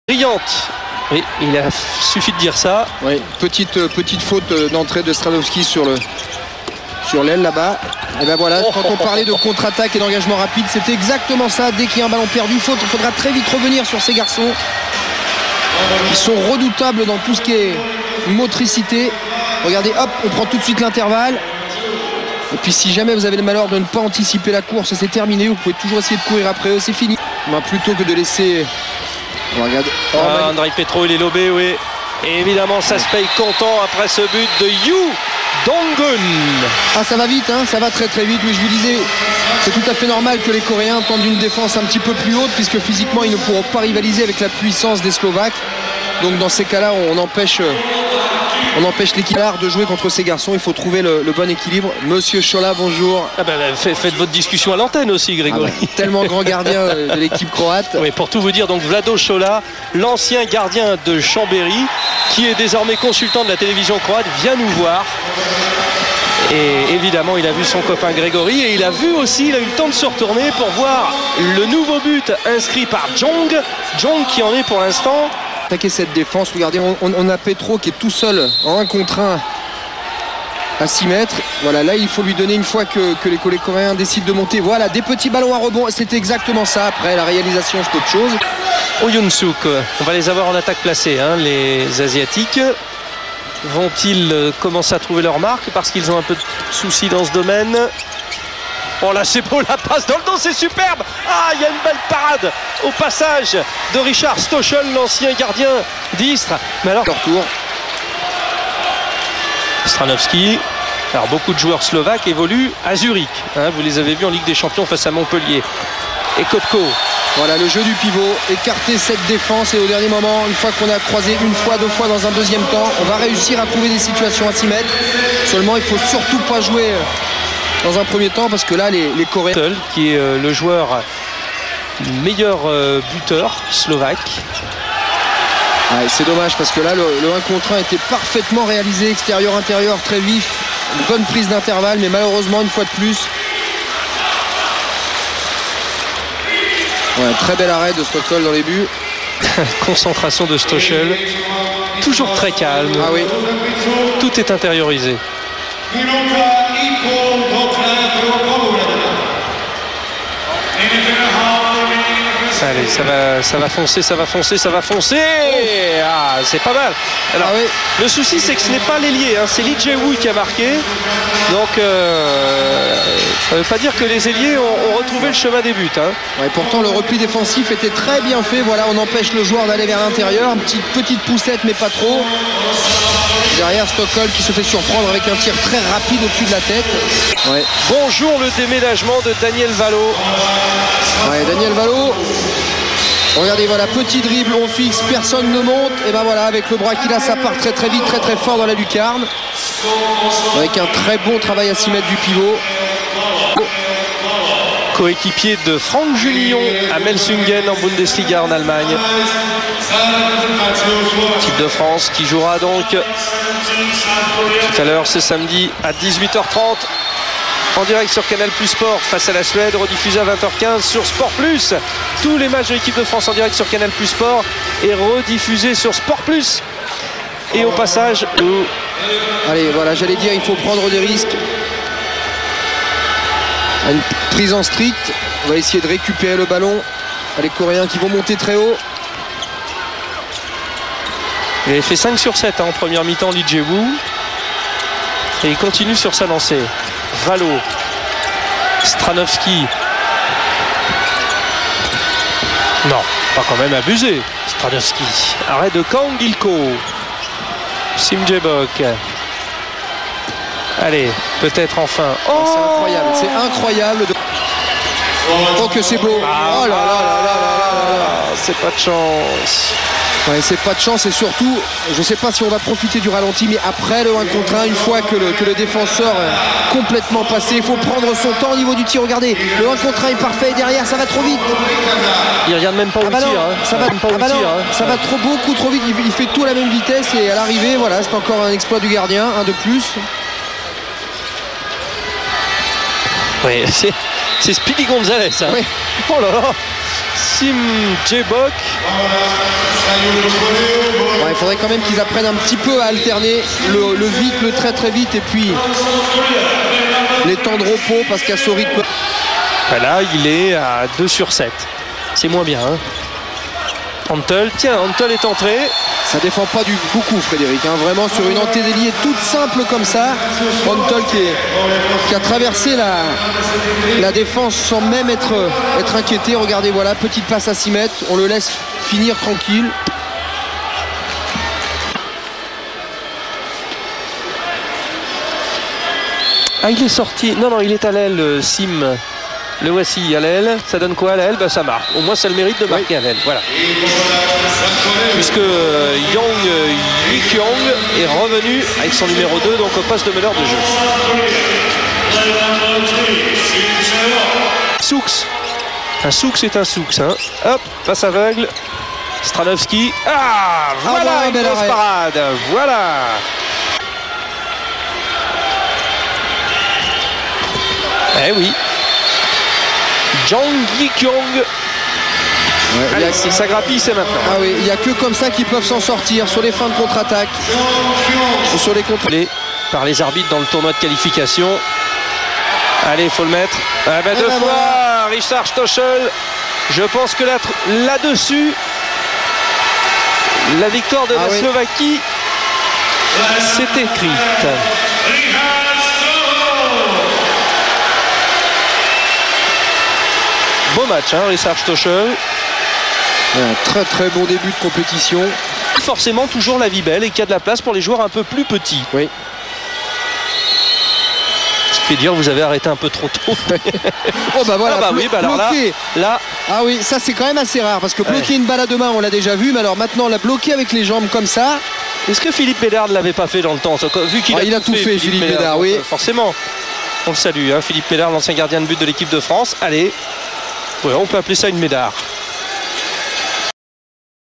Brillante. Oui, il a suffi de dire ça. Oui, petite faute d'entrée de Stradowski sur l'aile là-bas. Et ben voilà, quand on parlait de contre-attaque et d'engagement rapide, c'était exactement ça. Dès qu'il y a un ballon perdu, il faudra très vite revenir sur ces garçons. Ils sont redoutables dans tout ce qui est motricité. Regardez, hop, on prend tout de suite l'intervalle. Et puis si jamais vous avez le malheur de ne pas anticiper la course, c'est terminé. Vous pouvez toujours essayer de courir après eux, c'est fini. Ben, plutôt que de laisser... Regarde. Oh, Andrei Petro, il est lobé, oui. Et évidemment, ça se paye content après ce but de Yu Dong-gun. Ah, ça va vite, hein, ça va très très vite. Oui, je vous disais, c'est tout à fait normal que les Coréens tendent une défense un petit peu plus haute, puisque physiquement, ils ne pourront pas rivaliser avec la puissance des Slovaques. Donc dans ces cas-là, on empêche l'équipe de jouer contre ces garçons. Il faut trouver le bon équilibre. Monsieur Chola, bonjour. Ah ben, faites votre discussion à l'antenne aussi, Grégory. Ah ben, tellement grand gardien de l'équipe croate. Oui, pour tout vous dire, donc Vlado Chola, l'ancien gardien de Chambéry, qui est désormais consultant de la télévision croate, vient nous voir. Et évidemment, il a vu son copain Grégory et il a vu aussi, il a eu le temps de se retourner pour voir le nouveau but inscrit par Jong. Jong qui en est pour l'instant. Attaquer cette défense, regardez, on a Petro qui est tout seul en 1 contre 1 à 6 mètres. Voilà, là il faut lui donner, une fois que les Coréens décident de monter, voilà, des petits ballons à rebond. C'est exactement ça. Après la réalisation, c'est autre chose. Oyunsuk, on va les avoir en attaque placée, hein, les Asiatiques. Vont-ils commencer à trouver leur marque parce qu'ils ont un peu de soucis dans ce domaine? Oh là, c'est beau, la passe dans le dos, c'est superbe. Ah, il y a une belle parade au passage de Richard Stochel, l'ancien gardien d'Istres. Mais alors, leur tour. Stradowski. Alors, beaucoup de joueurs slovaques évoluent à Zurich. Hein, vous les avez vus en Ligue des Champions face à Montpellier. Et Kotko. Voilà le jeu du pivot, écarter cette défense et au dernier moment, une fois qu'on a croisé une fois, 2 fois dans un deuxième temps, on va réussir à trouver des situations à 6 mètres. Seulement, il ne faut surtout pas jouer dans un premier temps parce que là, les Coréens... Qui est le joueur meilleur buteur slovaque. Ah, c'est dommage parce que là, le 1 contre 1 était parfaitement réalisé, extérieur-intérieur, très vif. Une bonne prise d'intervalle, mais malheureusement, une fois de plus... Ouais, très bel arrêt de Stochel dans les buts. Concentration de Stochel. Toujours très calme. Ah oui. Tout est intériorisé. Allez, ça va foncer, ça va foncer, ça va foncer. Ah, c'est pas mal. Alors, oui. Le souci, c'est que ce n'est pas l'ailier, hein, c'est Lee Jae-woo qui a marqué. Donc, ça ne veut pas dire que les ailiers ont retrouvé le chemin des buts. Hein. Ouais, pourtant, le repli défensif était très bien fait. Voilà, on empêche le joueur d'aller vers l'intérieur. Une petite poussette, mais pas trop. Derrière, Stochel qui se fait surprendre avec un tir très rapide au-dessus de la tête. Ouais. Bonjour le déménagement de Daniel Valo. Ouais, Daniel Valo. Regardez, voilà, petit dribble, on fixe, personne ne monte. Et ben voilà, avec le bras qu'il a, ça part très très vite, très très fort dans la lucarne. Avec un très bon travail à 6 mètres du pivot. Coéquipier de Franck Jullion à Melsungen en Bundesliga en Allemagne. Équipe de France qui jouera donc tout à l'heure ce samedi à 18h30 en direct sur Canal Plus Sport face à la Suède, rediffusé à 20h15 sur Sport Plus. Tous les matchs de l'équipe de France en direct sur Canal Plus Sport et rediffusés sur Sport Plus. Et au passage... Allez, voilà, j'allais dire, il faut prendre des risques. Une prise en strict. On va essayer de récupérer le ballon. Les Coréens qui vont monter très haut. Il avait fait 5 sur 7 hein, en première mi-temps, Lee Jae-woo. Et il continue sur sa lancée. Valo. Stradowski. Non, pas quand même abusé. Stradowski. Arrêt de Kang Il-ko. Sim Jae-bok. Allez, peut-être enfin. Oh, c'est incroyable, c'est incroyable. Oh que c'est beau. Ah, oh là là là là là là là. C'est pas de chance. Ouais, c'est pas de chance et surtout, je sais pas si on va profiter du ralenti, mais après le 1 contre 1, une fois que le défenseur est complètement passé, il faut prendre son temps au niveau du tir. Regardez, le 1 contre 1 est parfait et derrière ça va trop vite. Il regarde même pas où il tire. Hein. Ça va trop, beaucoup trop vite. Il fait tout à la même vitesse et à l'arrivée, voilà, c'est encore un exploit du gardien, un de plus. Oui, c'est Speedy Gonzalez. Hein. Oui. Oh là là. Sim Jebok. Il faudrait quand même qu'ils apprennent un petit peu à alterner le vite, le très très vite et puis les temps de repos parce qu'à ce rythme. Là, il est à 2 sur 7. C'est moins bien. Hein. Antle, tiens, Antle est entré. Ça défend pas beaucoup, Frédéric. Hein. Vraiment sur une entrée d'ailier toute simple comme ça. Antle qui a traversé la défense sans même être inquiété. Regardez, voilà, petite passe à 6 mètres. On le laisse finir tranquille. Ah, il est sorti. Non, il est à l'aile, Sim. Le voici à l'aile. Ça donne quoi à l'aile? Ça marque. Au moins, ça a le mérite de marquer à l'aile. Voilà. Puisque Yi Kyung est revenu avec son numéro 2, donc au poste de meneur de jeu. Souks. Un Souks c'est un Souks. Hein. Hop, passe aveugle. Stranovski. Ah, voilà une grosse parade. Voilà. Eh oui. Jang Yi-kyung. Allez, si ça grappille, c'est maintenant. Ah oui, il n'y a que comme ça qu'ils peuvent s'en sortir sur les fins de contre-attaque ou sur les contre. Par les arbitres dans le tournoi de qualification. Allez, il faut le mettre. Ah ben, 2 fois, voilà. Richard Stochel. Je pense que là-dessus, la victoire de la Slovaquie s'est écrite. Beau match, hein, Richard Stochel. Un très très bon début de compétition. Forcément toujours la vie belle et qu'il y a de la place pour les joueurs un peu plus petits. Oui. Ce qui fait dire vous avez arrêté un peu trop tôt. Oh bah voilà. Ah bah oui, bah alors là. Ah oui, ça c'est quand même assez rare parce que bloquer une balle à 2 mains, on l'a déjà vu, mais alors maintenant la bloquer avec les jambes comme ça. Est-ce que Philippe Bédard ne l'avait pas fait dans le temps, vu qu'il il a tout fait Philippe Bédard, oui. Forcément. On le salue, hein, Philippe Bédard, l'ancien gardien de but de l'équipe de France. Allez. Ouais, on peut appeler ça une médard.